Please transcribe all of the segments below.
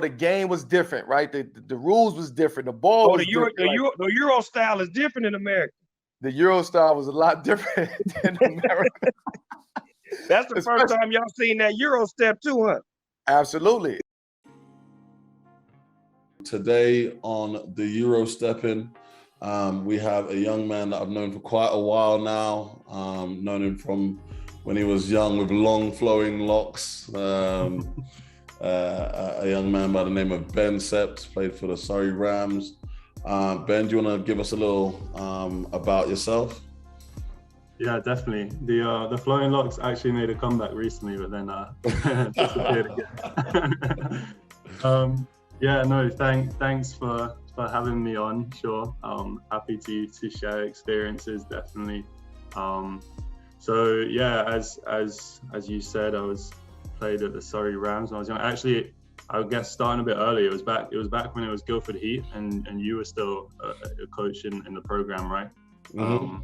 the game was different, right? The rules was different. The ball was different. The Euro style is different in America. The Euro style was a lot different than America. That's the first time y'all seen that Euro step too, huh? Absolutely. Today on the Eurostepping, we have a young man that I've known for quite a while now. Known him from when he was young with long flowing locks. A young man by the name of Ben Seipt, played for the Surrey Rams. Ben, do you want to give us a little about yourself? Yeah, definitely. The flowing locks actually made a comeback recently, but then disappeared again. Yeah, no, thanks for having me on. Sure, happy to share experiences, definitely. So yeah, as you said, I played at the Surrey Rams when I was young. Actually, I guess starting a bit earlier. It was back when it was Guildford Heat, and you were still a coach in the program, right? Mm-hmm.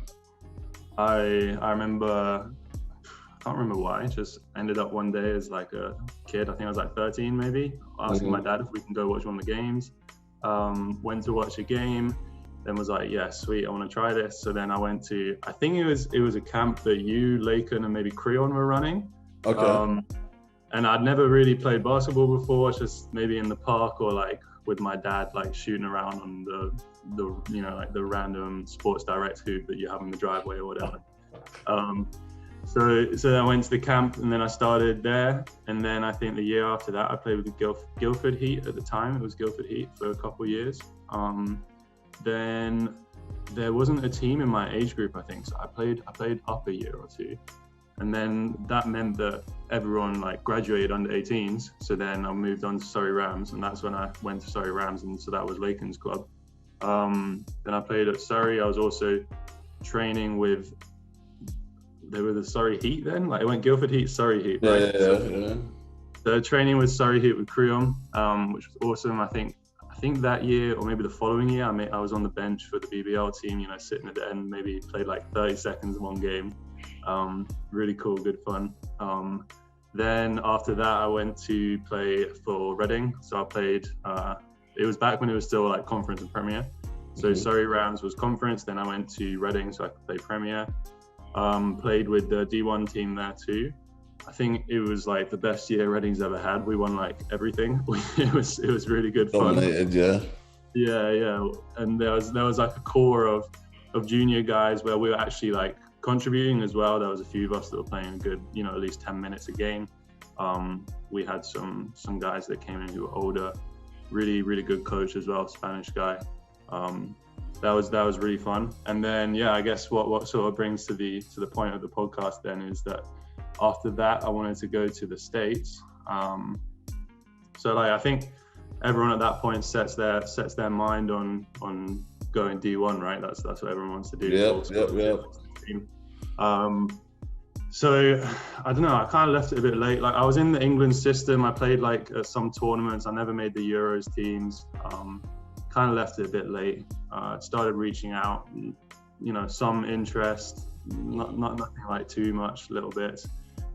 I remember, I can't remember why, just ended up one day as like a kid, I think I was like 13 maybe, asking my dad if we can go watch one of the games. Went to watch a game, then was like, yeah, sweet, I want to try this. So then I went to, I think it was a camp that you, Laken, and maybe Creon were running. Okay. And I'd never really played basketball before, just maybe in the park or like with my dad, like shooting around on the you know, like the random Sports Direct hoop that you have in the driveway or whatever. So then I went to the camp, and then I started there. And then I think the year after that, I played with the Guildford Heat at the time. It was Guildford Heat for a couple of years. Then there wasn't a team in my age group, I think. So I played up a year or two. And then that meant that everyone like graduated under 18s. So then I moved on to Surrey Rams, and that's when I went to Surrey Rams. And so that was Laken's club. Then I played at Surrey. I was also training with, they were the Surrey Heat then, like it went Guildford Heat, Surrey Heat, right? Yeah. So training with Surrey Heat with Creon, which was awesome. I think that year, or maybe the following year, I was on the bench for the BBL team, you know, sitting at the end, maybe played like 30 seconds in one game. Really cool, good fun. Then after that, I went to play for Reading. So I played, it was back when it was still like Conference and Premier. So Surrey Rams was Conference, then I went to Reading so I could play Premier. Played with the D1 team there too. I think it was like the best year Reading's ever had. We won like everything. It was really good fun. Dominated, yeah. Yeah. And there was like a core of junior guys where we were actually like contributing as well. There was a few of us that were playing a good, you know, at least 10 minutes a game. We had some guys that came in who were older, really good coach as well, Spanish guy. That was really fun. And then yeah, I guess what sort of brings to the point of the podcast then is that after that I wanted to go to the States. So like I think everyone at that point sets their mind on going D1, right? That's what everyone wants to do. Yeah. So I don't know, I kind of left it a bit late. Like I was in the England system, I played like at some tournaments, I never made the Euros teams. Kind of left it a bit late. Started reaching out, you know, some interest, nothing like too much, little bit.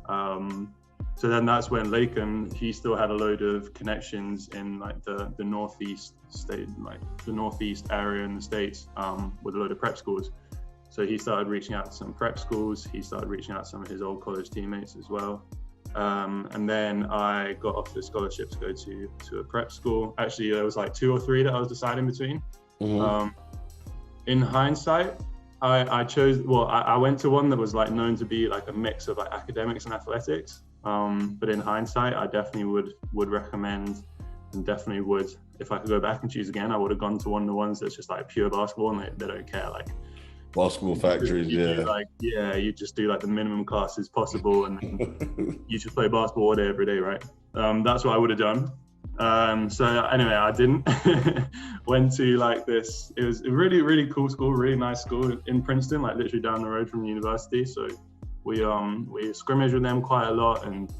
So then that's when Laken, he still had a load of connections in like the northeast state, like the northeast area in the States, with a load of prep schools. So he started reaching out to some prep schools. He started reaching out to some of his old college teammates as well. And then I got offered a scholarship to go to a prep school. Actually, there was like 2 or 3 that I was deciding between. In hindsight, I chose, well, I went to one that was like known to be like a mix of like academics and athletics. But in hindsight, I definitely would recommend, and definitely would, if I could go back and choose again, I would have gone to one of the ones that's just like pure basketball, and they don't care, like basketball factories, you just do like the minimum classes possible, and then you just play basketball all day, every day, right? That's what I would have done. So anyway, I didn't. Went to like this, it was a really cool school, really nice school in Princeton, like literally down the road from the university. So we scrimmaged with them quite a lot, and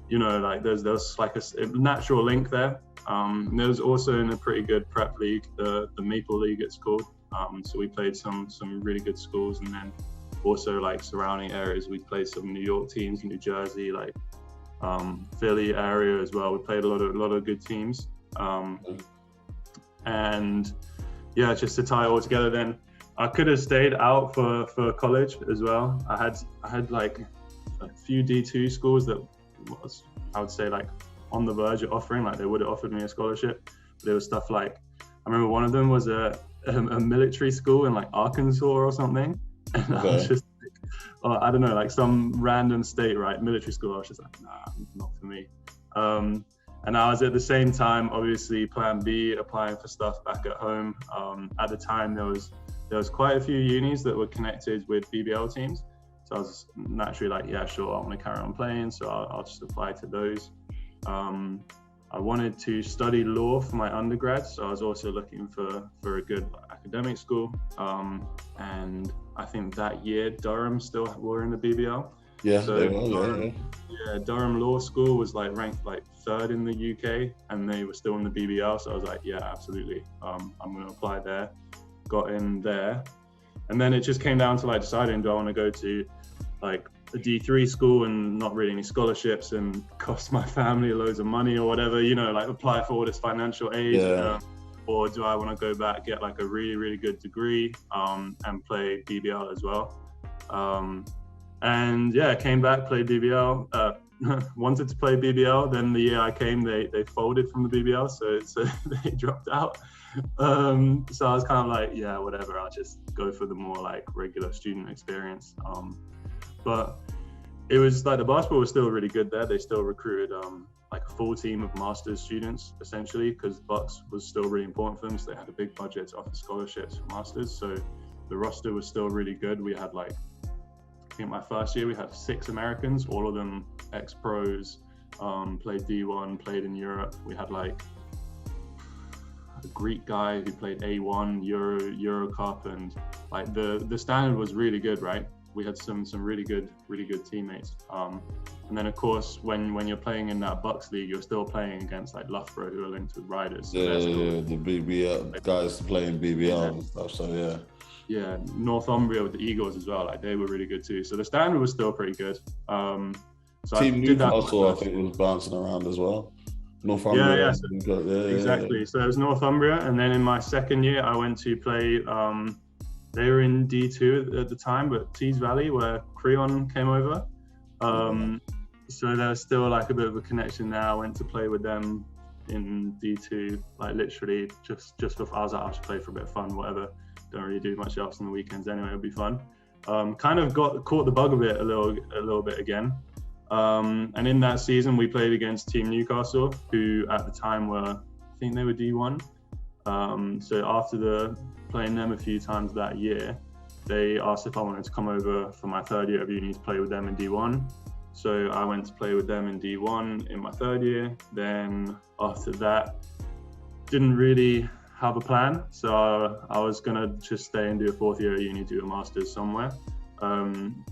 you know, like there's like a natural link there. There's also in a pretty good prep league, the Maple League it's called. So we played some really good schools, and then also like surrounding areas, we played some New York teams, New Jersey, like Philly area as well. We played a lot of good teams. And yeah, just to tie it all together, then I could have stayed out for college as well. I had like a few D2 schools that was, I would say, like on the verge of offering, like they would have offered me a scholarship. But there was stuff like, I remember one of them was a military school in like Arkansas or something. And I was just like, I don't know, like some random state, right? Military school. I was just like, nah, not for me. And I was at the same time, obviously, plan B, applying for stuff back at home. At the time, there was quite a few unis that were connected with BBL teams. So I was naturally like, yeah, sure, I want to carry on playing. So I'll just apply to those. I wanted to study law for my undergrad. So I was also looking for a good academic school. And I think that year, Durham still were in the BBL. Yeah, so, they were, yeah, Durham Law School was like ranked like 3rd in the UK, and they were still in the BBL. So I was like, yeah, absolutely. I'm going to apply there. Got in there. And then it just came down to like deciding, do I want to go to like a D3 school and not really any scholarships and cost my family loads of money or whatever, you know, like apply for all this financial aid. Or do I want to go back, get like a really, really good degree and play BBL as well? And yeah, came back, played BBL, wanted to play BBL. Then the year I came, they folded from the BBL, so they dropped out. So I was kind of like, yeah, whatever, I'll just go for the more like regular student experience. But it was like the basketball was still really good there. They still recruited like a full team of master's students, essentially, because Bucks was still really important for them. So they had a big budget to offer scholarships for masters. So the roster was still really good. We had like, I think my first year, we had 6 Americans, all of them ex-pros, played D1, played in Europe. We had like a Greek guy who played A1, Euro Cup, and like the standard was really good, right? We had some really good teammates. And then of course, when you're playing in that Bucks league, you're still playing against like Loughborough, who are linked with Riders. So the BBL guys playing BBL and stuff. So yeah. Yeah, Northumbria with the Eagles as well. Like they were really good too. So the standard was still pretty good. So Team Newcastle, I think, was bouncing around as well. Northumbria. Exactly. So it was Northumbria, and then in my second year, I went to play. They were in D2 at the time, but Tees Valley, where Creon came over. So there's still like a bit of a connection there. I went to play with them in D2, like literally just before I was like, I'll just play for a bit of fun, whatever. Don't really do much else on the weekends anyway. It'll be fun. Kind of caught the bug of it a little bit again. And in that season, we played against Team Newcastle, who at the time were, I think they were D1. So after playing them a few times that year, they asked if I wanted to come over for my 3rd year of uni to play with them in D1. So I went to play with them in D1 in my 3rd year. Then after that, didn't really have a plan. So I was gonna just stay and do a 4th year at uni, do a master's somewhere.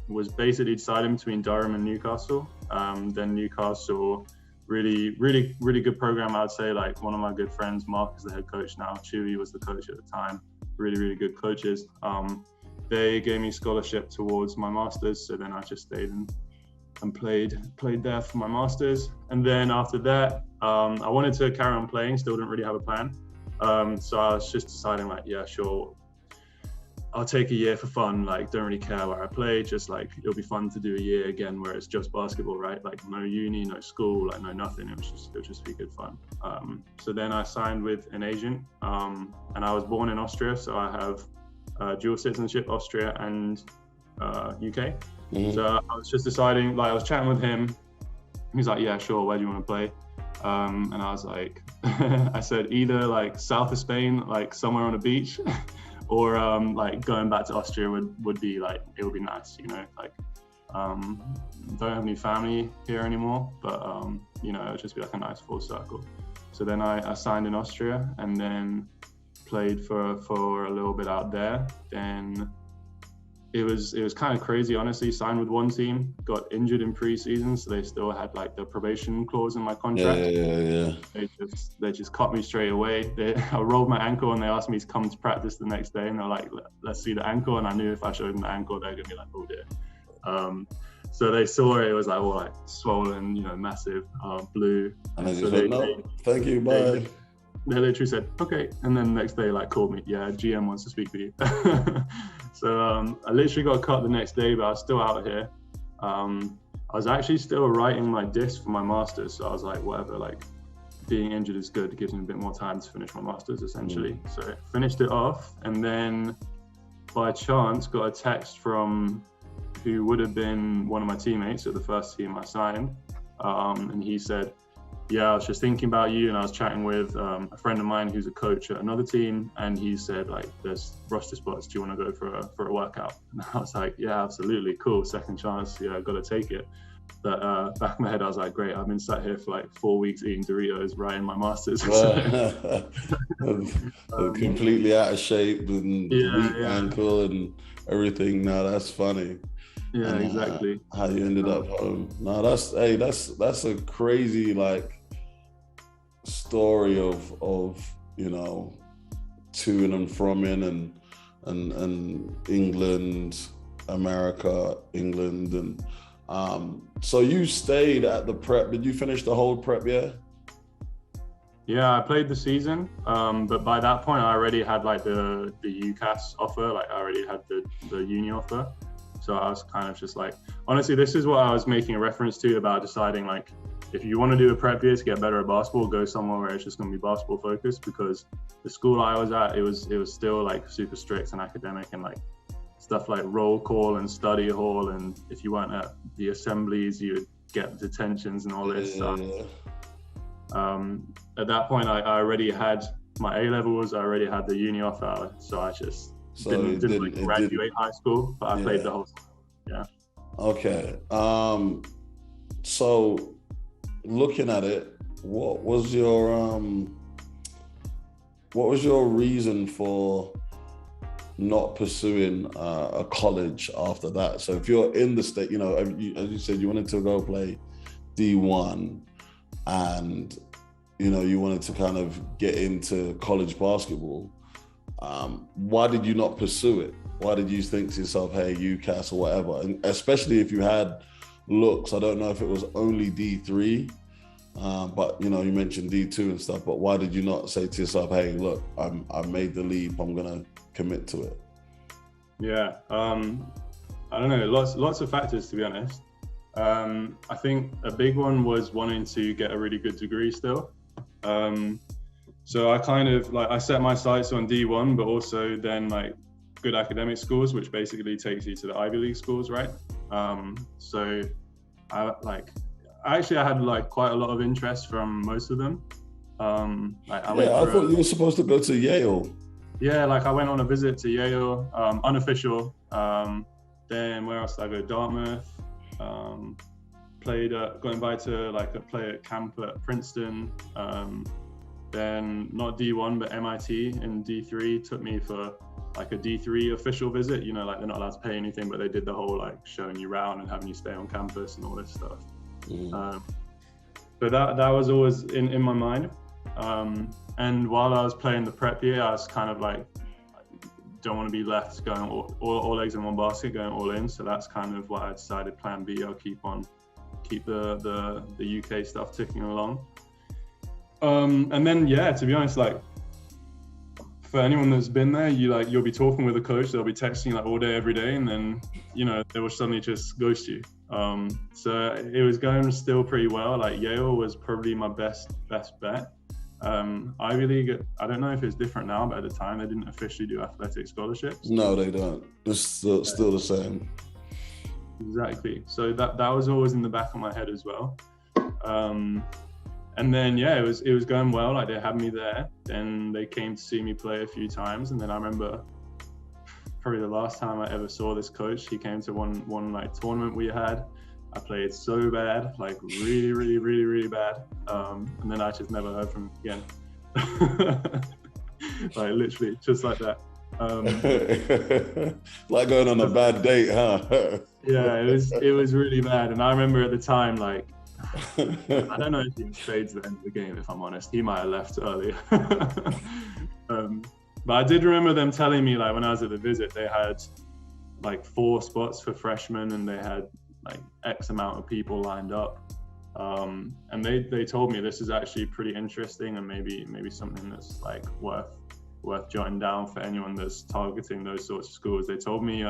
Was basically deciding between Durham and Newcastle. Then Newcastle, really good program, I'd say. Like one of my good friends, Mark, is the head coach now. Chewy was the coach at the time. Really good coaches. They gave me scholarship towards my master's, so then I just stayed and played there for my master's. And then after that, I wanted to carry on playing, still didn't really have a plan. So I was just deciding like, yeah, sure, I'll take a year for fun, like don't really care where I play, just like it'll be fun to do a year again where it's just basketball, right? Like no uni, no school, like no nothing. It would just be good fun. So then I signed with an agent, and I was born in Austria, so I have dual citizenship, Austria and UK. So I was just deciding, like I was chatting with him, he's like, yeah, sure, where do you want to play? And I was like, I said either like south of Spain, like somewhere on a beach, or like going back to Austria would be like, it would be nice, you know, like don't have any family here anymore, but you know, it would just be like a nice full circle. So then I signed in Austria and then played for a little bit out there. Then it was kind of crazy, honestly. Signed with one team, got injured in pre-season, so they still had like the probation clause in my contract. Yeah. They just cut me straight away. I rolled my ankle and they asked me to come to practice the next day, and they're like, let's see the ankle. And I knew if I showed them the ankle, they're gonna be like, oh dear. So they saw it was like all like swollen, massive, blue. And they so just went, no, thank you, bye. They literally said, okay. And then the next day, like, called me, yeah, GM wants to speak with you. So I literally got cut the next day, but I was still out here. I was actually still writing my disc for my master's. So I was like, whatever, like, being injured is good. It gives me a bit more time to finish my master's, essentially. So I finished it off, and then by chance got a text from who would have been one of my teammates at the first team I signed. And he said, yeah, I was just thinking about you, and I was chatting with a friend of mine who's a coach at another team, and he said, like, there's roster spots, do you want to go for a workout? And I was like, yeah, absolutely, cool, second chance, yeah, I've got to take it. But back in my head, I was like, great, I've been sat here for like 4 weeks eating Doritos, writing my master's. Completely out of shape and weak ankle and everything. Now that's funny. Yeah, and, exactly. How you ended up home. No, that's a crazy like story of to and from in and England, America, England, and so you stayed at the prep. Did you finish the whole prep year? Yeah, I played the season, but by that point I already had like the UCAS offer, like I already had the uni offer. So I was kind of just like, honestly, this is what I was making a reference to about deciding, like, if you want to do a prep year to get better at basketball, go somewhere where it's just going to be basketball focused, because the school I was at, it was still like super strict and academic, and like stuff like roll call and study hall, and if you weren't at the assemblies, you would get detentions and all this stuff. At that point, I already had my A-levels, I already had the uni offer, so I just didn't graduate high school, but I played the whole time. Yeah. Okay. So looking at it, what was your reason for not pursuing a college after that? So if you're in the state, as you said, you wanted to go play D1, and you wanted to kind of get into college basketball. Why did you not pursue it? Why did you think to yourself, hey, UCAS or whatever? And especially if you had looks, I don't know if it was only D3, but you mentioned D2 and stuff, but why did you not say to yourself, hey, look, I made the leap, I'm gonna commit to it? Yeah, I don't know, lots of factors, to be honest. I think a big one was wanting to get a really good degree still. So I kind of I set my sights on D1, but also then like good academic schools, which basically takes you to the Ivy League schools, right? So I had like quite a lot of interest from most of them. I thought you were supposed to go to Yale. Yeah, like I went on a visit to Yale, unofficial. Then where else did I go? Dartmouth. Got invited to play at camp at Princeton. Then not D1, but MIT in D3 took me for like a D3 official visit. They're not allowed to pay anything, but they did the whole like showing you around and having you stay on campus and all this stuff. But that was always in my mind. And while I was playing the prep year, I was kind of like, don't want to be left going all eggs in one basket, going all in. So that's kind of why I decided plan B, I'll keep the UK stuff ticking along. And then, to be honest, like for anyone that's been there, you'll be talking with a coach, they'll be texting you like all day, every day, and then, they will suddenly just ghost you. So it was going still pretty well. Like Yale was probably my best bet. Ivy League, I don't know if it's different now, but at the time they didn't officially do athletic scholarships. No, they don't. It's still the same. Exactly. So that was always in the back of my head as well. And then it was going well. Like they had me there. Then they came to see me play a few times, and then I remember probably the last time I ever saw this coach. He came to one like tournament we had. I played so bad, like really, really, really, really bad. And then I just never heard from him again. Like literally, just like that. Like going on a bad date, huh? Yeah, it was really bad. And I remember at the time, like, I don't know if he stayed to the end of the game, if I'm honest. He might have left earlier. But I did remember them telling me, like, when I was at the visit, they had like 4 spots for freshmen, and they had like X amount of people lined up. And they told me this is actually pretty interesting and maybe something that's like worth jotting down for anyone that's targeting those sorts of schools. They told me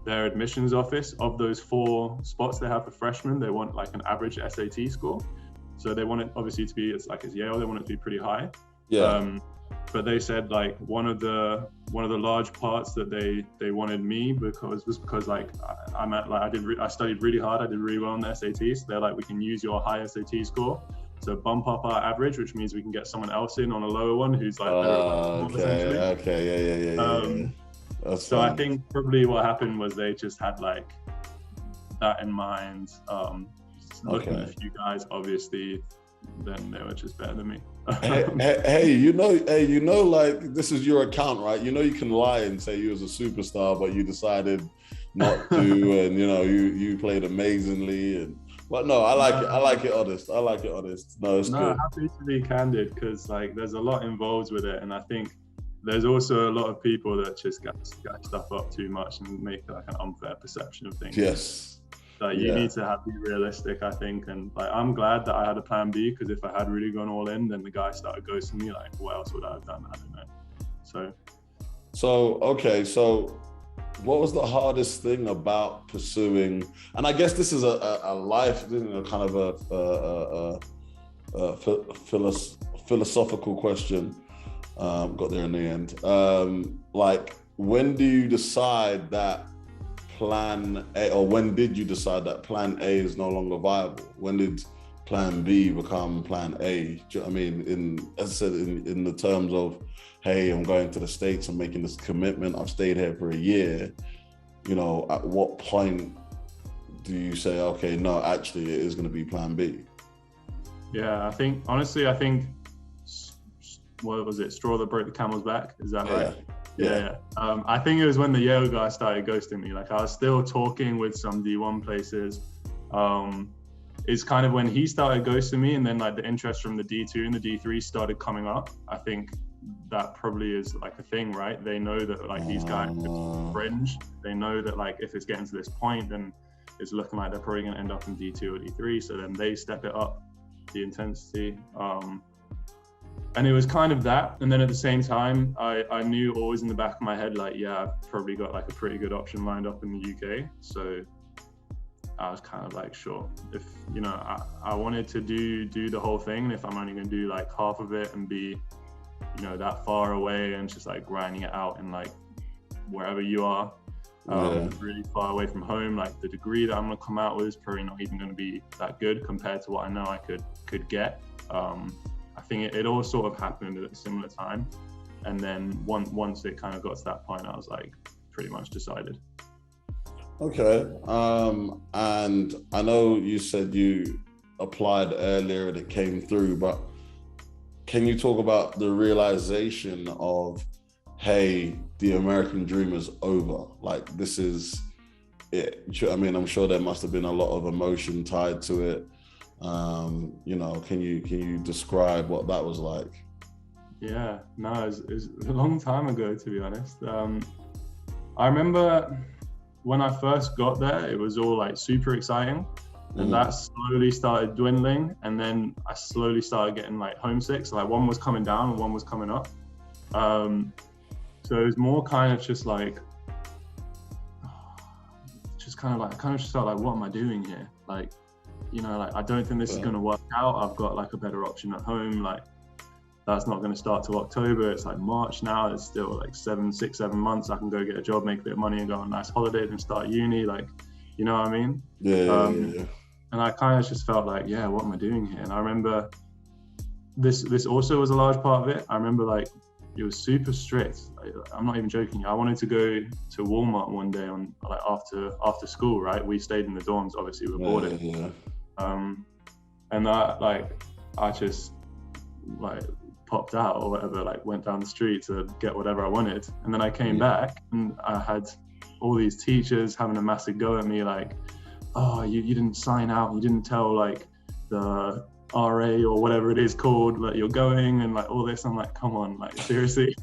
their admissions office, of those 4 spots they have for freshmen, they want like an average SAT score. So they want it obviously to be, it's like as Yale, they want it to be pretty high. Yeah. But they said like one of the large parts that they wanted me because like I studied really hard, I did really well on the SAT. So they're like, we can use your high SAT score to bump up our average, which means we can get someone else in on a lower one who's like okay, yeah. That's so fine. I think probably what happened was they just had like that in mind. Looking at you guys, obviously, then they were just better than me. hey, you know, like this is your account, right? You know, you can lie and say you was a superstar, but you decided not to, and you know, you played amazingly. And but no, I like it honest. No, it's good. Happy to be candid because like there's a lot involved with it, and I think there's also a lot of people that just get stuff up too much and make like an unfair perception of things. Yes. Like you need to be realistic, I think, and like I'm glad that I had a plan B, because if I had really gone all in, then the guy started ghosting me. Like, what else would I have done? I don't know. So okay, so what was the hardest thing about pursuing? And I guess this is a life, kind of a philosophical question. Got there in the end. Like, when do you decide that plan A, or when did you decide that plan A is no longer viable? When did plan B become plan A? Do you know what I mean? As I said, in the terms of, hey, I'm going to the States, I'm making this commitment, I've stayed here for a year. You know, at what point do you say, okay, no, actually it is going to be plan B? Yeah, I think what was it? Straw that broke the camel's back? Is that right? Yeah. I think it was when the Yale guy started ghosting me. Like, I was still talking with some D1 places. It's kind of when he started ghosting me, and then like the interest from the D2 and the D3 started coming up. I think that probably is like a thing, right? They know that like these guys are fringe. They know that like if it's getting to this point, then it's looking like they're probably going to end up in D2 or D3. So then they step it up, the intensity. And it was kind of that. And then at the same time, I knew always in the back of my head, like, yeah, I've probably got like a pretty good option lined up in the UK. So I was kind of like, sure, if, you know, I wanted to do the whole thing. And if I'm only going to do like half of it and be, you know, that far away and just like grinding it out in like wherever you are, really far away from home, like the degree that I'm going to come out with is probably not even going to be that good compared to what I know I could get. I think it all sort of happened at a similar time. And then once it kind of got to that point, I was like pretty much decided. Okay. And I know you said you applied earlier and it came through, but can you talk about the realization of, hey, the American dream is over? Like, this is it. I mean, I'm sure there must have been a lot of emotion tied to it. You know, can you describe what that was like? Yeah, no, it was a long time ago, to be honest. I remember when I first got there, it was all like super exciting, and that slowly started dwindling, and then I slowly started getting like homesick. So like one was coming down and one was coming up. So it was more kind of just like, I kind of just felt like, what am I doing here? Like, you know, like, I don't think this is going to work out. I've got like a better option at home. Like, that's not going to start till October. It's like March now. It's still like 6, 7 months. I can go get a job, make a bit of money and go on a nice holiday and start uni. Like, you know what I mean? Yeah. And I kind of just felt like, yeah, what am I doing here? And I remember this also was a large part of it. I remember like, it was super strict. I'm not even joking. I wanted to go to Walmart one day on like after school, right? We stayed in the dorms, obviously we were boarded. And I just like popped out or whatever, like went down the street to get whatever I wanted. And then I came back and I had all these teachers having a massive go at me, like, oh, you didn't sign out, you didn't tell like the RA or whatever it is called, like you're going, and like all this. I'm like, come on, like seriously.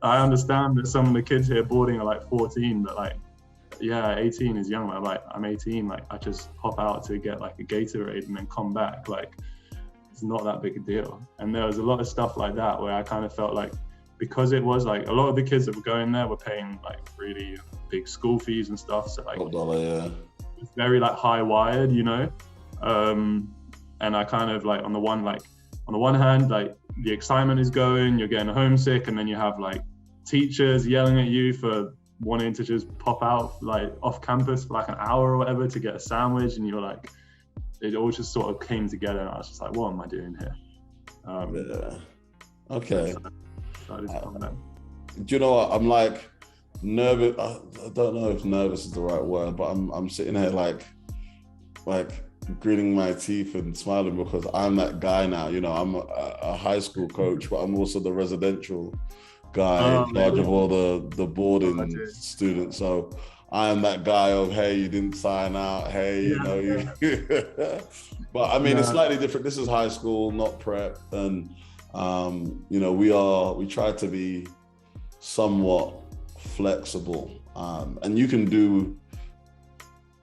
I understand that some of the kids here boarding are like 14, but like yeah, 18 is young. I'm 18. Like, I just pop out to get like a Gatorade and then come back. Like, it's not that big a deal. And there was a lot of stuff like that where I kind of felt like, because it was like a lot of the kids that were going there were paying like really big school fees and stuff. So like, it's very like high wired, you know. And I kind of like on the one hand, like the excitement is going, you're getting homesick, and then you have like teachers yelling at you for wanting to just pop out like off campus for like an hour or whatever to get a sandwich, and you're like, it all just sort of came together, and I was just like, what am I doing here? Okay. Do you know what? I'm like nervous. I don't know if nervous is the right word, but I'm sitting here like gritting my teeth and smiling because I'm that guy now. You know, I'm a high school coach, but I'm also the residential guy in charge of all the boarding students. So I am that guy of, hey, you didn't sign out. Hey, you know, but I mean, it's slightly different. This is high school, not prep, and you know, we try to be somewhat flexible, and you can do,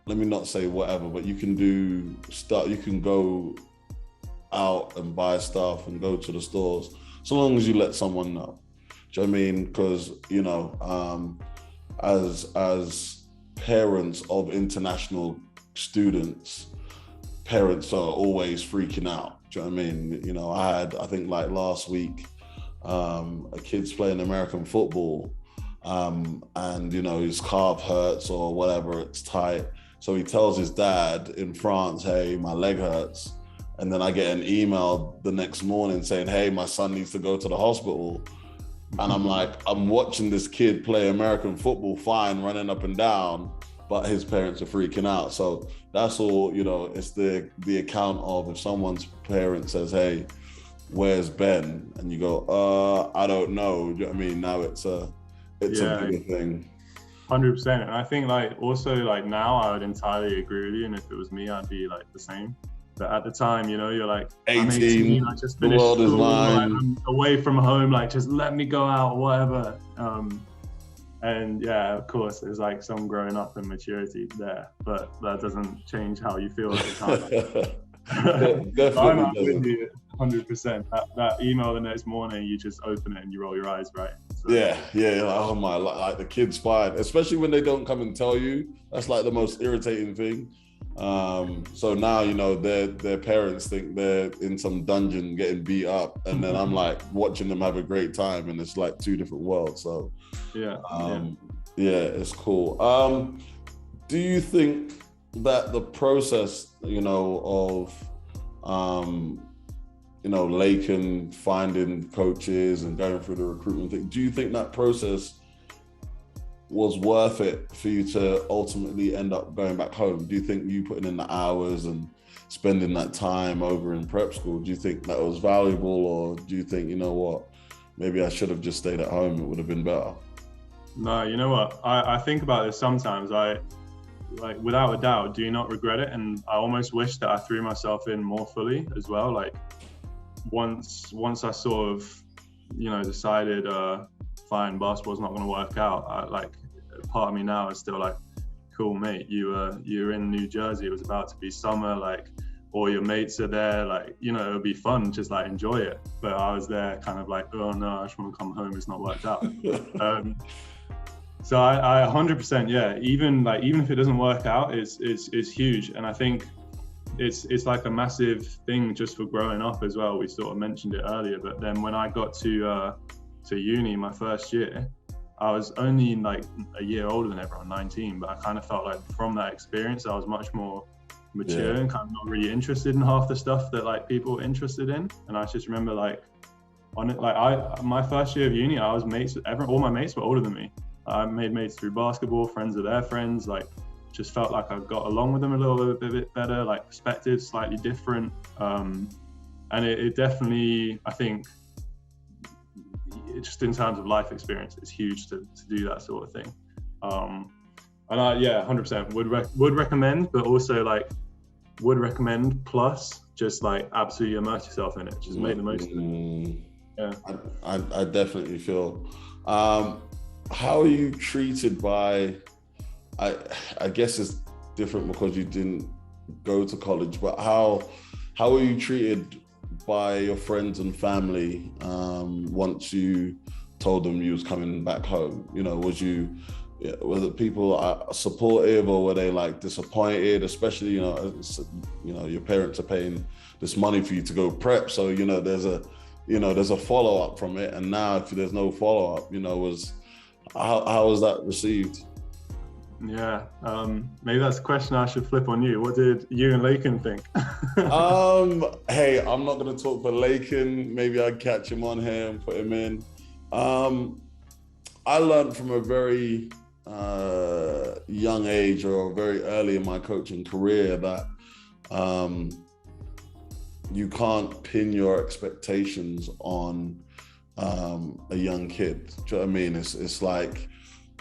let me not say whatever, but you can do stuff, you can go out and buy stuff and go to the stores, so long as you let someone know. Do you know what I mean? Because, you know, as parents of international students, parents are always freaking out. Do you know what I mean? You know, I think like last week, a kid's playing American football, and you know, his calf hurts or whatever, it's tight. So he tells his dad in France, hey, my leg hurts. And then I get an email the next morning saying, hey, my son needs to go to the hospital. And I'm like, I'm watching this kid play American football fine, running up and down, but his parents are freaking out. So that's all, you know, it's the account of if someone's parent says, hey, where's Ben? And you go, I don't know. Do you know what I mean? Now it's a bigger thing. 100%. And I think like also like now I would entirely agree with you. And if it was me, I'd be like the same. But at the time, you know, you're like, 18, I just finished school, is mine. Like, I'm away from home, like just let me go out, whatever. And yeah, of course, there's like some growing up and maturity there, but that doesn't change how you feel at the time. Definitely. I'm with you 100%. That email the next morning, you just open it and you roll your eyes, right? So, yeah. Like, oh my, like the kid's fine, especially when they don't come and tell you. That's like the most irritating thing. So now, you know, their parents think they're in some dungeon getting beat up, and then I'm like watching them have a great time, and it's like two different worlds. So yeah, it's cool. Do you think that the process, you know, of you know, Laken finding coaches and going through the recruitment thing, do you think that process was worth it for you to ultimately end up going back home? Do you think you putting in the hours and spending that time over in prep school, do you think that was valuable, or do you think, you know what, maybe I should have just stayed at home, it would have been better? No, you know what, I think about this sometimes. I like, without a doubt, do you not regret it? And I almost wish that I threw myself in more fully as well. Like once I sort of, you know, decided fine, basketball's not going to work out, like part of me now is still like, cool mate, you were in New Jersey, it was about to be summer, like all your mates are there, like, you know, it'll be fun, just like enjoy it. But I was there kind of like, oh no, I just want to come home, it's not worked out. So I 100%, yeah, even if it doesn't work out, it's huge. And I think it's like a massive thing just for growing up as well. We sort of mentioned it earlier, but then when I got to uni my first year, I was only like a year older than everyone, 19, but I kind of felt like from that experience I was much more mature and kind of not really interested in half the stuff that like people were interested in. And I just remember like on it, like my first year of uni, I was mates with all my mates were older than me. I made mates through basketball, friends of their friends, like just felt like I got along with them a little bit better, like perspectives slightly different. And it definitely, I think, just in terms of life experience, it's huge to do that sort of thing. And I, 100% would recommend, but also like would recommend plus just like absolutely immerse yourself in it, just make the most of it. Yeah, I definitely feel. How are you treated by I guess it's different because you didn't go to college, but how were you treated by your friends and family once you told them you was coming back home? You know, were the people supportive, or were they like disappointed? Especially, you know, your parents are paying this money for you to go prep, so you know there's a follow up from it. And now, if there's no follow up, you know, how was that received? Yeah, maybe that's a question I should flip on you. What did you and Lakin think? Hey, I'm not going to talk for Lakin. Maybe I'd catch him on here and put him in. I learned from a very young age, or very early in my coaching career, that you can't pin your expectations on a young kid. Do you know what I mean? It's like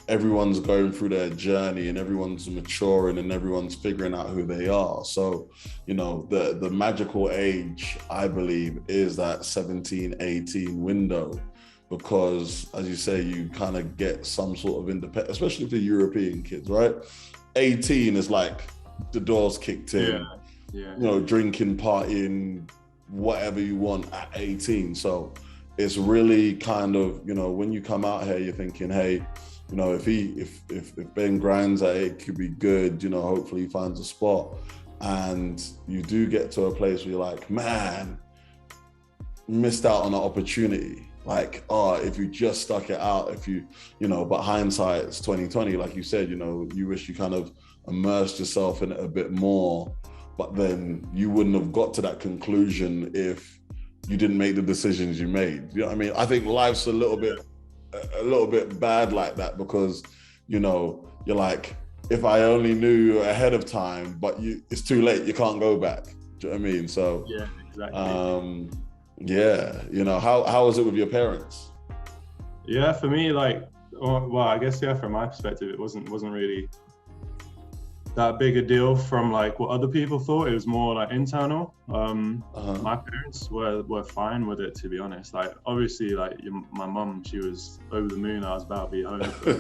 everyone's going through their journey and everyone's maturing and everyone's figuring out who they are. So, you know, the magical age, I believe, is that 17, 18 window, because as you say, you kind of get some sort of independence, especially for European kids, right? 18 is like the doors kicked in, you know, drinking, partying, whatever you want at 18. So it's really kind of, you know, when you come out here, you're thinking, hey, you know, if Ben grinds at it, could be good, you know, hopefully he finds a spot. And you do get to a place where you're like, man, missed out on an opportunity. Like, oh, if you just stuck it out, you know, but hindsight, it's 2020, like you said, you know, you wish you kind of immersed yourself in it a bit more, but then you wouldn't have got to that conclusion if you didn't make the decisions you made. You know what I mean? I think life's a little bit bad like that, because, you know, you're like, if I only knew ahead of time, but it's too late, you can't go back. Do you know what I mean? So yeah, exactly. Yeah, you know, how was it with your parents? Yeah, for me, like, well, I guess, yeah, from my perspective, it wasn't really that big a deal from like what other people thought. It was more like internal. My parents were fine with it, to be honest. Like, obviously, like my mum, she was over the moon. I was about to be home for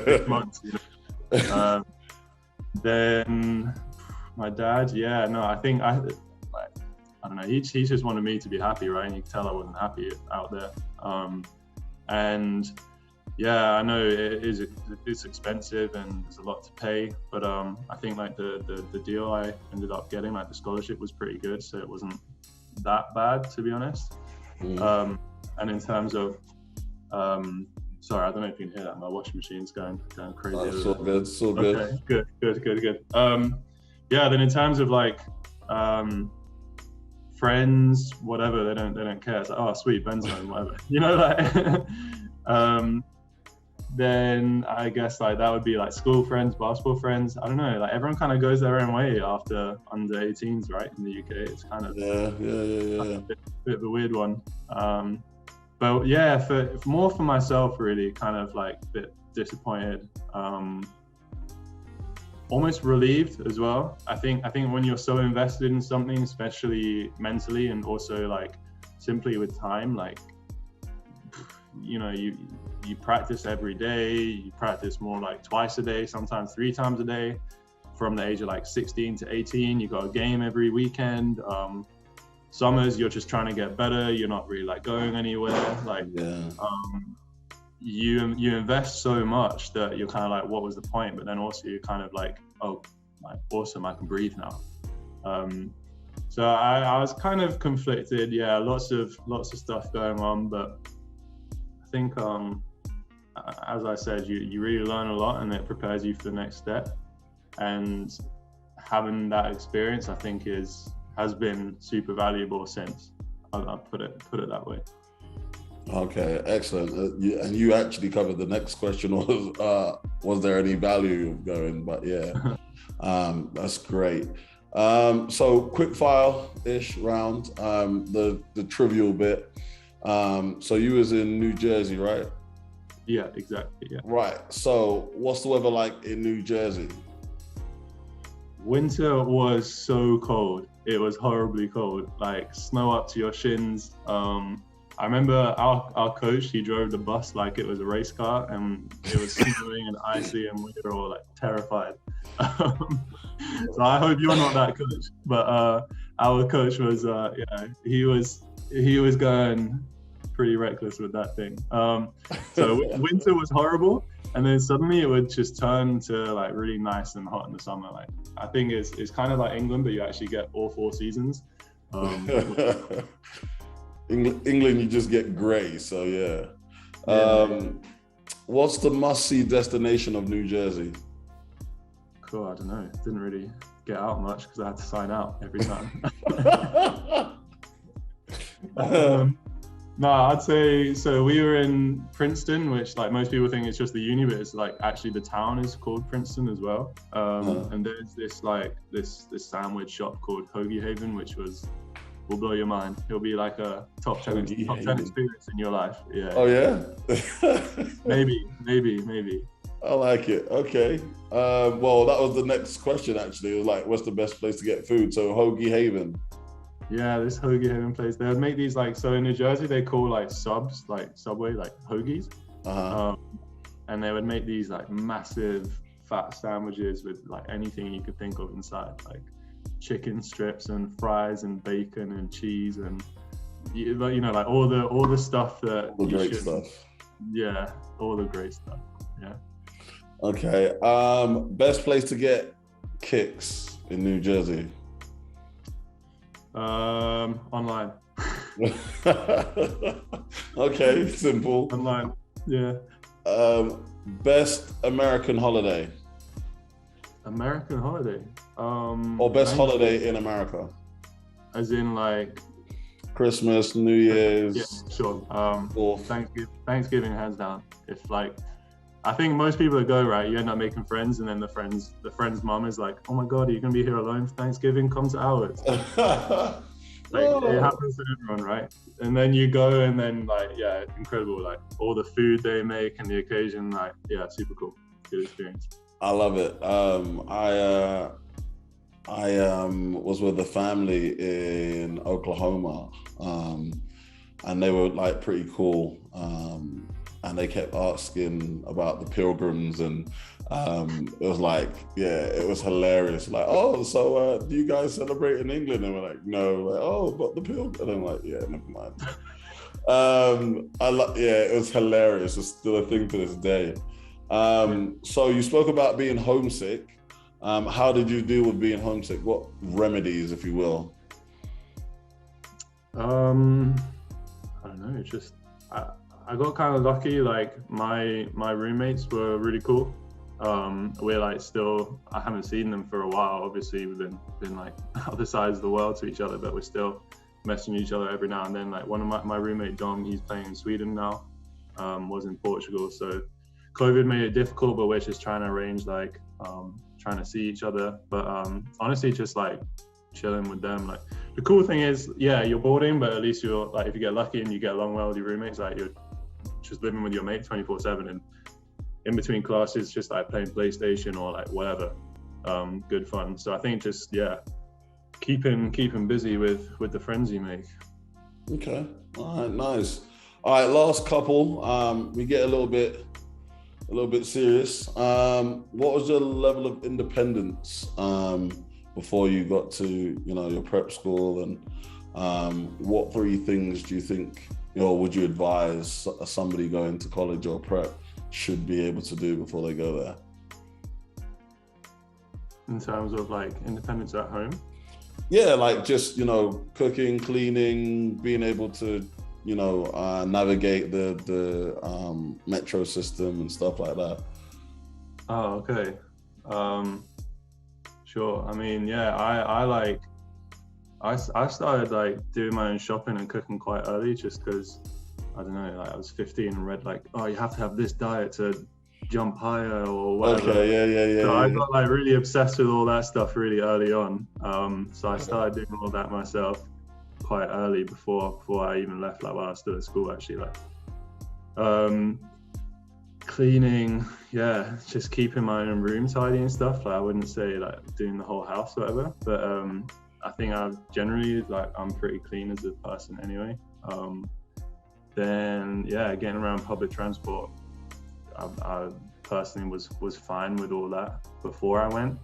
6 months. You know? Then my dad, yeah, no, I think I don't know. He just wanted me to be happy, right? And you could tell I wasn't happy out there. And yeah, I know it's expensive and there's a lot to pay, but I think like the deal I ended up getting, like the scholarship, was pretty good, so it wasn't that bad, to be honest. And in terms of sorry, I don't know if you can hear that. My washing machine's going crazy. Oh, it's all good. It's all good. Okay, good. Yeah, then in terms of like friends, whatever, they don't care. It's like, oh, sweet, Ben's home, whatever. You know, like. Then I guess like that would be like school friends, basketball friends. I don't know, like everyone kind of goes their own way after under 18s, right? In the UK, it's kind of yeah. A bit of a weird one. But yeah, for myself, really kind of like a bit disappointed, almost relieved as well. I think when you're so invested in something, especially mentally and also like simply with time, like, you know, you practice every day, you practice more like twice a day, sometimes 3 times a day. From the age of like 16 to 18, you got a game every weekend. Summers, you're just trying to get better. You're not really like going anywhere. Like, you invest so much that you're kind of like, what was the point? But then also you're kind of like, oh, like, awesome, I can breathe now. So I was kind of conflicted. Yeah, lots of stuff going on, but I think, as I said, you really learn a lot and it prepares you for the next step. And having that experience, I think, has been super valuable since. I'll put it that way. Okay, excellent. And you actually covered the next question, was there any value of going? But yeah, that's great. So quick fire-ish round, the trivial bit. So you was in New Jersey, right? Yeah, exactly. Yeah. Right. So what's the weather like in New Jersey? Winter was so cold. It was horribly cold, like snow up to your shins. I remember our coach, he drove the bus like it was a race car, and it was snowing and icy, and we were all like terrified. So I hope you're not that coach, but our coach was, he was going pretty reckless with that thing. So winter was horrible, and then suddenly it would just turn to like really nice and hot in the summer. Like I think it's kind of like England, but you actually get all 4 seasons. England, you just get grey, so yeah. What's the must-see destination of New Jersey? Cool, I don't know. Didn't really get out much because I had to sign out every time. No, I'd say, so we were in Princeton, which like most people think it's just the uni, but it's like actually the town is called Princeton as well. And there's this like this sandwich shop called Hoagie Haven, which will blow your mind. It'll be like a top 10 experience in your life. Yeah. Oh yeah? maybe. I like it. Okay. Well, that was the next question actually. It was like, what's the best place to get food? So Hoagie Haven. Yeah, this Hoagie Haven place. They would make these like, so in New Jersey they call like subs, like Subway, like hoagies. And they would make these like massive fat sandwiches with like anything you could think of inside, like chicken strips and fries and bacon and cheese and you know, like all the stuff that all the great stuff. Yeah, all the great stuff. Yeah. Okay. Best place to get kicks in New Jersey? Online. Okay, simple. Online. Yeah. Best American holiday? American holiday. Or best holiday in America? As in like Christmas, New Year's. Yeah, sure. Thanksgiving hands down. If like, I think most people that go, right, you end up making friends, and then the friend's mom is like, oh my God, are you gonna be here alone for Thanksgiving? Come to ours. It happens to everyone, right? And then you go, and then like, yeah, incredible. Like all the food they make and the occasion, like, yeah, super cool. Good experience. I love it. I was with a family in Oklahoma, and they were like pretty cool. And they kept asking about the pilgrims, and it was like, yeah, it was hilarious. Like, oh, so do you guys celebrate in England? And we're like, no. Like, oh, but the pilgrims. And I'm like, yeah, never mind. It was hilarious. It's still a thing to this day. So you spoke about being homesick. How did you deal with being homesick? What remedies, if you will? I don't know. It's just I got kind of lucky. Like my roommates were really cool. We're like still, I haven't seen them for a while. Obviously, we've been like other sides of the world to each other, but we're still messaging each other every now and then. Like one of my roommate Dom, he's playing in Sweden now. Was in Portugal, so COVID made it difficult, but we're just trying to arrange like trying to see each other. But honestly, just like chilling with them. Like the cool thing is, yeah, you're boarding, but at least you're like, if you get lucky and you get along well with your roommates, like you're just living with your mate 24/7, and in between classes, just like playing PlayStation or like whatever. Good fun. So I think just, yeah, keeping busy with the friends you make. Okay. All right. Nice. All right. Last couple. We get a little bit serious. What was your level of independence before you got to, you know, your prep school, and what 3 things do you think, you know, would you advise somebody going to college or prep should be able to do before they go there? In terms of like independence at home? Yeah, like just, you know, cooking, cleaning, being able to, you know, navigate the metro system and stuff like that. Oh, okay. Sure. I mean, yeah, I started like doing my own shopping and cooking quite early, just because, I don't know, like I was 15 and read like, oh, you have to have this diet to jump higher or whatever. Okay, yeah. So I got like really obsessed with all that stuff really early on. So I started doing all that myself quite early before I even left, like while I was still at school actually. Like cleaning, yeah, just keeping my own room tidy and stuff. Like I wouldn't say like doing the whole house or whatever, but I think I've generally, like, I'm pretty clean as a person anyway. Then getting around public transport, I personally was fine with all that before I went.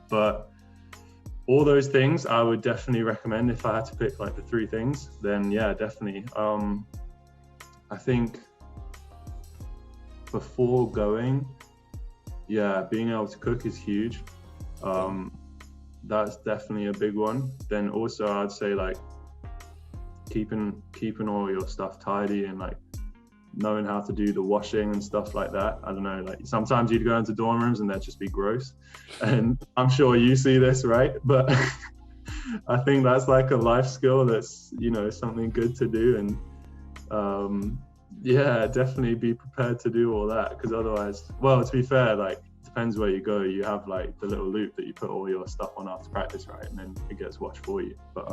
But all those things I would definitely recommend if I had to pick like the 3 things. Then definitely. I think before going, being able to cook is huge. That's definitely a big one. Then also I'd say like keeping all your stuff tidy and like knowing how to do the washing and stuff like that. I don't know, like sometimes you'd go into dorm rooms and they'd just be gross, and I'm sure you see this, right? But I think that's like a life skill that's, you know, something good to do. And definitely be prepared to do all that, because otherwise, well, to be fair, like it depends where you go. You have like the little loop that you put all your stuff on after practice, right? And then it gets washed for you. But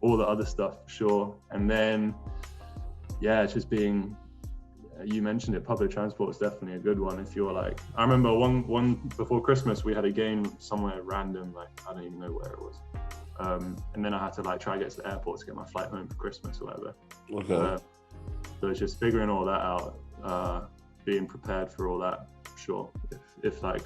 all the other stuff for sure. And then it's just being, you mentioned it, public transport is definitely a good one. If you're like, I remember one before Christmas, we had a game somewhere random, like I don't even know where it was. And then I had to like try to get to the airport to get my flight home for Christmas or whatever. Okay. So it's just figuring all that out, being prepared for all that, sure. If like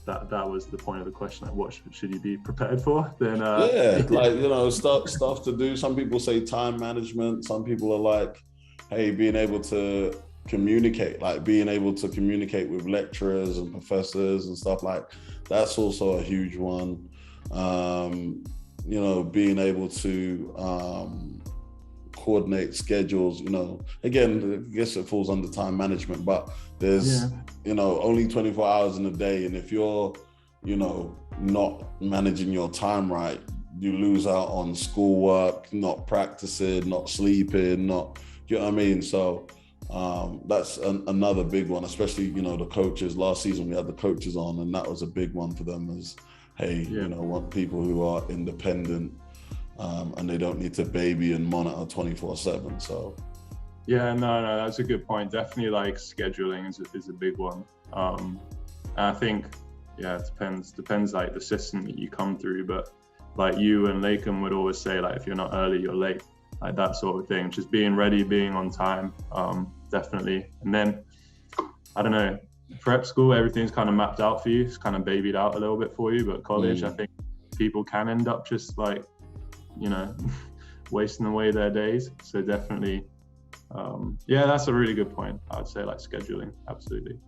that was the point of the question, like what should you be prepared for, then like, you know, stuff to do. Some people say time management, some people are like, hey, being able to communicate with lecturers and professors and stuff, like that's also a huge one. You know, being able to coordinate schedules, you know, again, I guess it falls under time management, but there's you know, only 24 hours in a day, and if you're, you know, not managing your time right, you lose out on schoolwork, not practicing, not sleeping, not, you know what I mean? So that's another big one, especially, you know, the coaches. Last season we had the coaches on, and that was a big one for them, is hey, you know, want people who are independent, and they don't need to baby and monitor 24/7. So no, that's a good point. Definitely, like scheduling is a big one. And I think it depends like the system that you come through, but like you and Lakem would always say, like if you're not early, you're late, like that sort of thing. Just being ready, being on time, definitely. And then I don't know, prep school, everything's kind of mapped out for you. It's kind of babied out a little bit for you, but college, I think people can end up just like, you know, wasting away their days. So definitely, that's a really good point. I'd say like scheduling, absolutely.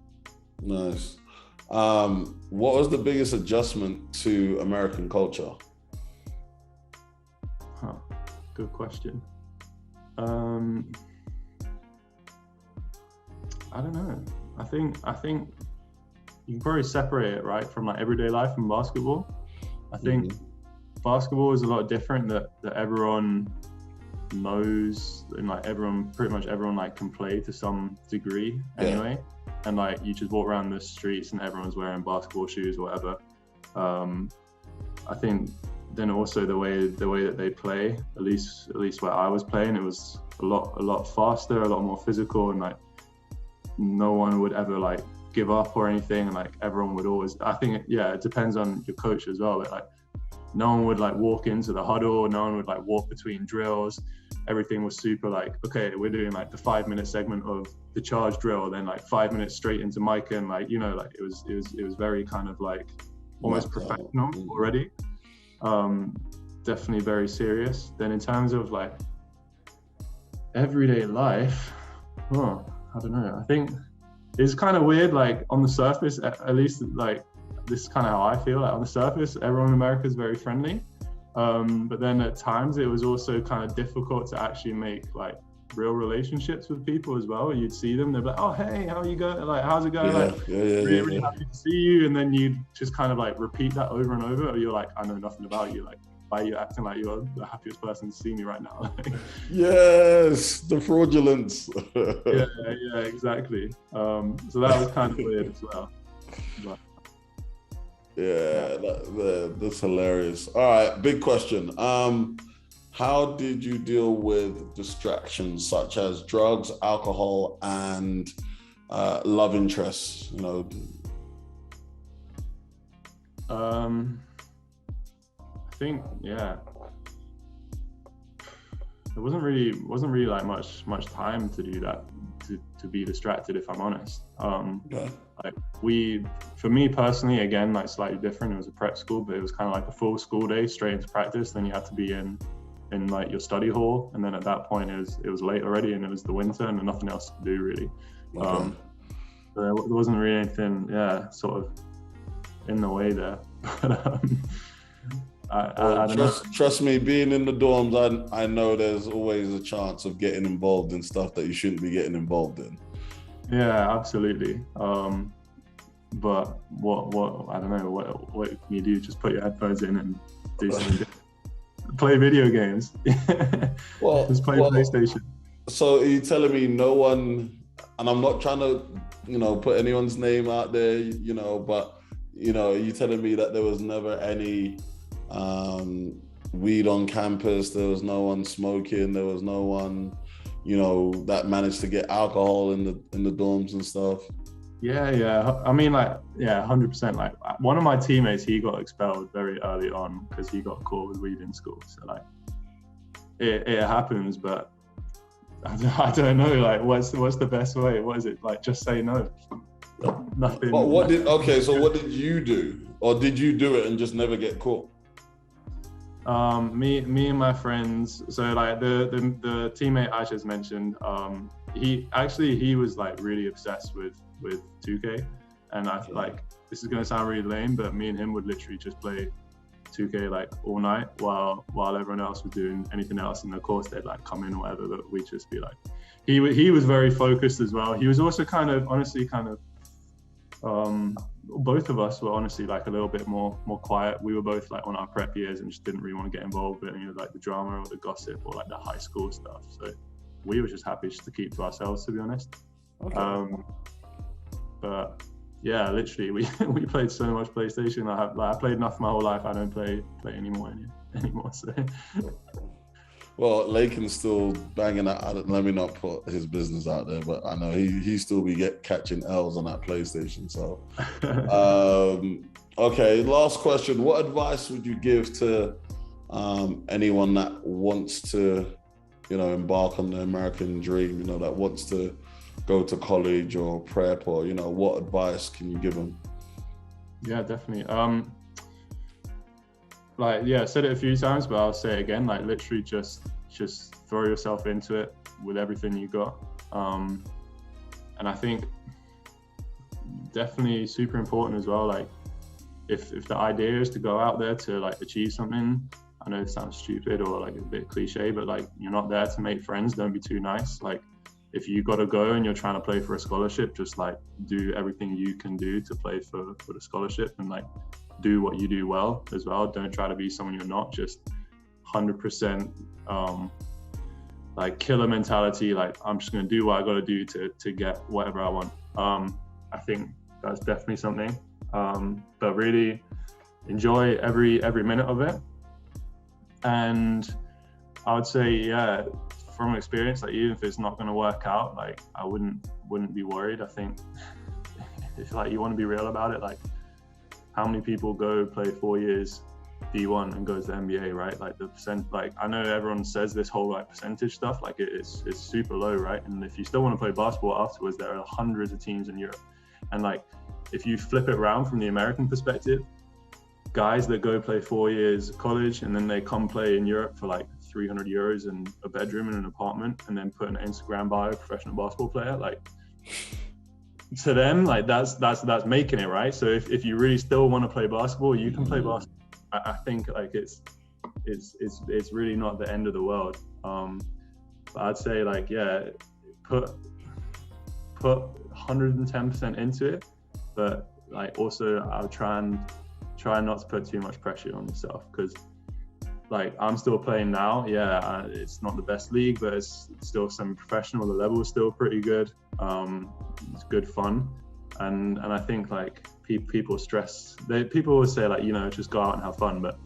Nice. What was the biggest adjustment to American culture? Good question. I don't know. I think you can probably separate it, right, from like everyday life and basketball. I think basketball is a lot different, that everyone knows, and like pretty much everyone like can play to some degree anyway. And like you just walk around the streets and everyone's wearing basketball shoes or whatever. I think then also the way that they play, at least where I was playing, it was a lot faster, a lot more physical, and like no one would ever like give up or anything, and like everyone would always, I think it depends on your coach as well, but like no one would like walk into the huddle, no one would like walk between drills. Everything was super like, okay, we're doing like the 5-minute segment of the charge drill, then like 5 minutes straight into mic, and like, you know, like it was very kind of like almost professional already. Definitely very serious. Then in terms of like everyday life, I don't know. I think it's kind of weird, like on the surface, at least like this is kind of how I feel. Like on the surface, everyone in America is very friendly. But then at times it was also kind of difficult to actually make like real relationships with people as well. You'd see them, they'd be like, oh, hey, how are you going? Like, how's it going? Really happy to see you. And then you'd just kind of like repeat that over and over. Or you're like, I know nothing about you. Like, why are you acting like you're the happiest person to see me right now? Yes, the fraudulence. yeah, exactly. So that was kind of weird as well. But, that's hilarious. All right, big question. How did you deal with distractions such as drugs, alcohol, and love interests? You know. I think, there wasn't really like much time to do that, to be distracted, if I'm honest. Like for me personally, again, like slightly different. It was a prep school, but it was kind of like a full school day straight into practice. Then you had to be in like your study hall, and then at that point it was late already, and it was the winter, and there's nothing else to do really. So there wasn't really anything, sort of in the way there. But I don't know. Trust me, being in the dorms, I know there's always a chance of getting involved in stuff that you shouldn't be getting involved in. Yeah, absolutely. But what I don't know, what can you do? Just put your headphones in and do something. Play video games. Just play PlayStation. So are you telling me no one, and I'm not trying to, put anyone's name out there, but, are you telling me that there was never any weed on campus? There was no one smoking. There was no one, that managed to get alcohol in the dorms and stuff? Yeah. I mean, 100%. Like one of my teammates, he got expelled very early on because he got caught with weed in school. So like, it happens, but I don't know. Like, what's the best way? What is it? Like, just say no. Nothing. So what did you do, or did you do it and just never get caught? Me and my friends. So like the teammate I just mentioned, he was like really obsessed with 2K, and I like, this is gonna sound really lame, but me and him would literally just play 2K like all night while everyone else was doing anything else. And of course they'd like come in or whatever, but we'd just be like, he was very focused as well. He was also honestly both of us were honestly like a little bit more quiet. We were both like on our prep years and just didn't really want to get involved with any of like the drama or the gossip or like the high school stuff. So we were just happy just to keep to ourselves, to be honest. Okay. But yeah, literally we played so much PlayStation. I played enough my whole life. I don't play anymore. So. Well, Lakin's still banging out. Let me not put his business out there, but I know he still be catching L's on that PlayStation. So, okay. Last question: what advice would you give to anyone that wants to, embark on the American dream? That wants to go to college or prep, or what advice can you give them? Yeah, definitely. I said it a few times, but I'll say it again. Like, literally, just throw yourself into it with everything you got. And I think definitely super important as well. Like, if the idea is to go out there to like achieve something, I know it sounds stupid or like a bit cliche, but like, you're not there to make friends. Don't be too nice. Like, if you got to go and you're trying to play for a scholarship, just like do everything you can do to play for the scholarship, and like do what you do well as well. Don't try to be someone you're not. Just 100% like killer mentality. Like, I'm just gonna do what I got to do to get whatever I want. I think that's definitely something. But really enjoy every minute of it. And I would say, from experience, like, even if it's not going to work out, like, I wouldn't be worried. I think if like you want to be real about it, like, how many people go play 4 years D1 and go to the NBA, right? Like, the percent, like, I know everyone says this whole like percentage stuff, like it's super low, right? And if you still want to play basketball afterwards, there are hundreds of teams in Europe. And like, if you flip it around from the American perspective, guys that go play 4 years college and then they come play in Europe for like 300 euros in a bedroom in an apartment, and then put an Instagram bio professional basketball player, like, to them, like, that's making it, right? So if you really still want to play basketball, you can play basketball. I think like it's really not the end of the world. But I'd say like, put 110% into it, but like also I'll try not to put too much pressure on yourself, because like, I'm still playing now. It's not the best league, but it's still semi-professional. The level is still pretty good. It's good fun, and I think like people people always say like, just go out and have fun. But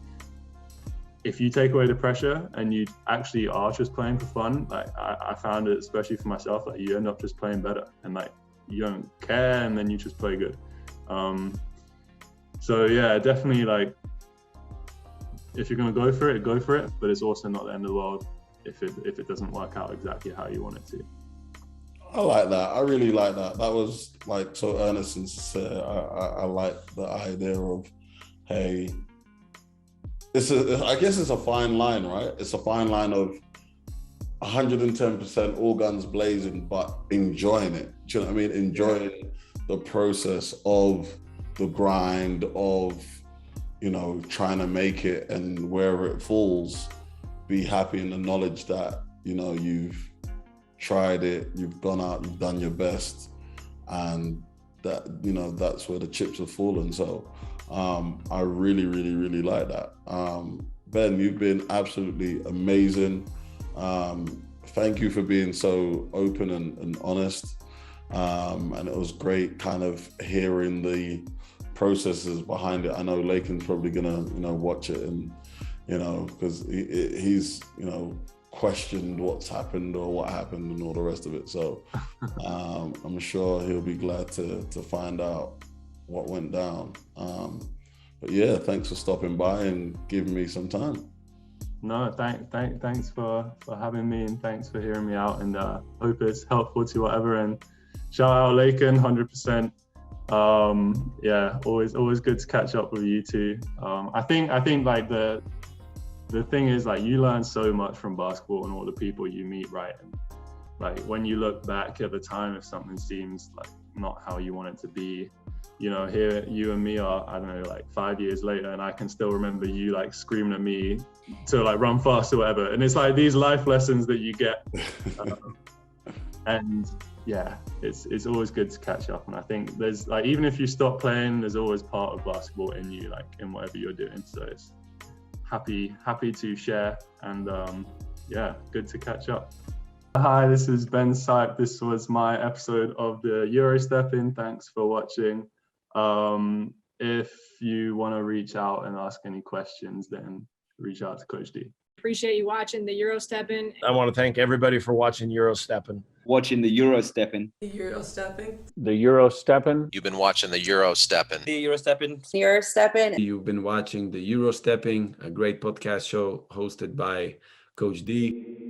if you take away the pressure and you actually are just playing for fun, like I found it, especially for myself, like you end up just playing better, and like you don't care, and then you just play good. So yeah, definitely, like, if you're going to go for it, but it's also not the end of the world. if it doesn't work out exactly how you want it to. I like that. I really like that. That was like so earnest and sincere. I like the idea of, hey, I guess it's a fine line, right? It's a fine line of 110% all guns blazing, but enjoying it. Do you know what I mean? Enjoying the process of the grind of, you know, trying to make it, and wherever it falls, be happy in the knowledge that, you know, you've tried it, you've gone out, you've done your best, and that, you know, that's where the chips have fallen. So I really, really, really like that. Ben, you've been absolutely amazing. Thank you for being so open and honest. And it was great kind of hearing the processes behind it. I know Lakin's probably gonna, you know, watch it, and, you know, because he's, you know, questioned what's happened or what happened and all the rest of it. So I'm sure he'll be glad to find out what went down. But yeah, thanks for stopping by and giving me some time. No, thanks for having me, and thanks for hearing me out, and hope it's helpful to whatever. And shout out Lakin, 100%. Yeah, always good to catch up with you too. I think like the thing is, like, you learn so much from basketball and all the people you meet, right? And like when you look back at the time, if something seems like not how you want it to be, you know, here you and me are, I don't know, like 5 years later, and I can still remember you like screaming at me to like run fast or whatever. And it's like these life lessons that you get. And yeah, it's always good to catch up. And I think there's like, even if you stop playing, there's always part of basketball in you, like in whatever you're doing. So it's happy to share, and yeah, good to catch up. Hi, this is Ben Seipt. This was my episode of the Eurostepping. Thanks for watching. If you want to reach out and ask any questions, then reach out to Coach D. Appreciate you watching the Eurostepping. I want to thank everybody for watching Eurostepping. Watching the Eurostepping. The Eurostepping. The Eurostepping. You've been watching the Eurostepping. The Eurostepping. Eurostepping. You've been watching the Eurostepping, a great podcast show hosted by Coach D.